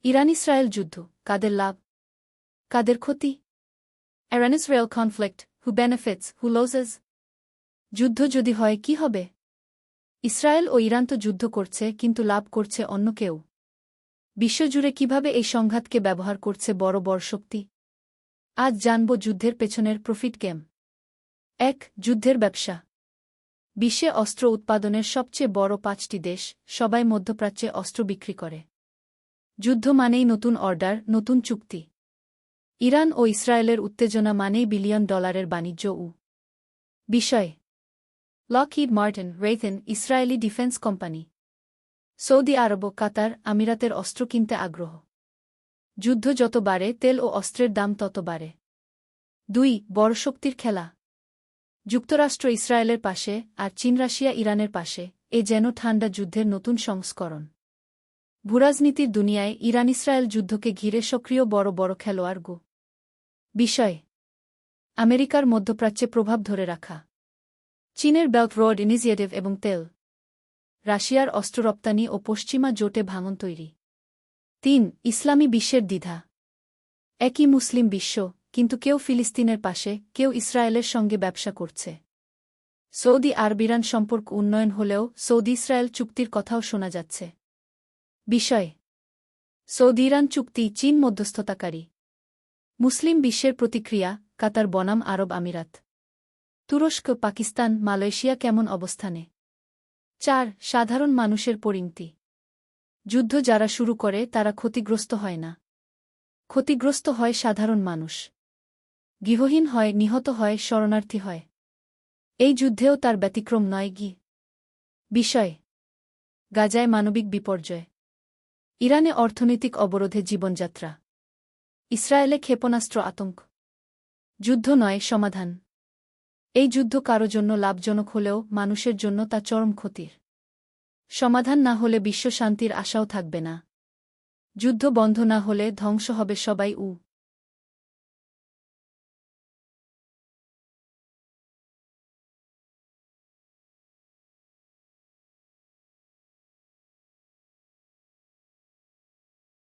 ইরান-ইসরায়েল যুদ্ধ, কাদের লাভ, কাদের ক্ষতি? ইরান-ইসরায়েল কনফ্লিক্ট, হু বেনিফিটস, হু লসেস? যুদ্ধ যদি হয় কি হবে? ইসরায়েল ও ইরান তো যুদ্ধ করছে, কিন্তু লাভ করছে অন্য কেউ। বিশ্বজুড়ে কিভাবে এই সংঘাতকে ব্যবহার করছে বড় বড় শক্তি? আজ জানব যুদ্ধের পেছনের প্রফিট গেম। ১. যুদ্ধের ব্যবসা। বিশ্বে অস্ত্র উৎপাদনের সবচেয়ে বড় ৫টি দেশ, সবাই মধ্যপ্রাচ্যে অস্ত্র বিক্রি করে। যুদ্ধ মানেই নতুন অর্ডার, নতুন চুক্তি। ইরান ও ইসরায়েলের উত্তেজনা মানেই বিলিয়ন ডলারের বাণিজ্য বিষয়। Lockheed Martin, Raytheon, Israeli defence company. Saudi আরব, কাতার, আমিরাতের অস্ত্র কিনতে আগ্রহ। যুদ্ধ যত বাড়ে তেল ও অস্ত্রের দাম তত বাড়ে। ২. বড় শক্তির খেলা। যুক্তরাষ্ট্র ইসরায়েলের পাশে, আর চীন রাশিয়া ইরানের পাশে, এ যেন ঠান্ডা যুদ্ধের নতুন সংস্করণ। ভূরাজনীতির দুনিয়ায় ইরান-ইসরায়েল যুদ্ধকে ঘিরে সক্রিয় বড় বড় খেলোয়াড় বিষয়। আমেরিকার মধ্যপ্রাচ্যে প্রভাব ধরে রাখা। চীনের বেল্ট রোড ইনিশিয়েটিভ এবং তেল। রাশিয়ার অস্ত্র রপ্তানি ও পশ্চিমা জোটে ভাঙন তৈরি। ৩. ইসলামী বিশ্বের দ্বিধা। একই মুসলিম বিশ্ব, কিন্তু কেউ ফিলিস্তিনের পাশে, কেউ ইসরায়েলের সঙ্গে ব্যবসা করছে। সৌদি আরব ইরান সম্পর্ক উন্নয়ন হলেও সৌদি ইসরায়েল চুক্তির কথাও শোনা যাচ্ছে। বিষয়। সৌদি ইরান চুক্তি, চীন মধ্যস্থতাকারী। মুসলিম বিশ্বের প্রতিক্রিয়া, কাতার বনাম আরব আমিরাত। তুরস্ক, পাকিস্তান, মালয়েশিয়া কেমন অবস্থানে? ৪. সাধারণ মানুষের পরিণতি। যুদ্ধ যারা শুরু করে তারা ক্ষতিগ্রস্ত হয় না। ক্ষতিগ্রস্ত হয় সাধারণ মানুষ। গৃহহীন হয়, নিহত হয়, শরণার্থী হয়। এই যুদ্ধেও তার ব্যতিক্রম নয় বিষয়। গাজায় মানবিক বিপর্যয়। ইরানে অর্থনৈতিক অবরোধে জীবনযাত্রা। ইসরায়েলে ক্ষেপণাস্ত্র আতঙ্ক। যুদ্ধ নয়, সমাধান। এই যুদ্ধ কারো জন্য লাভজনক হলেও মানুষের জন্য তা চরম ক্ষতির। সমাধান না হলে বিশ্ব শান্তির আশাও থাকবে না। যুদ্ধ বন্ধ না হলে ধ্বংস হবে সবাই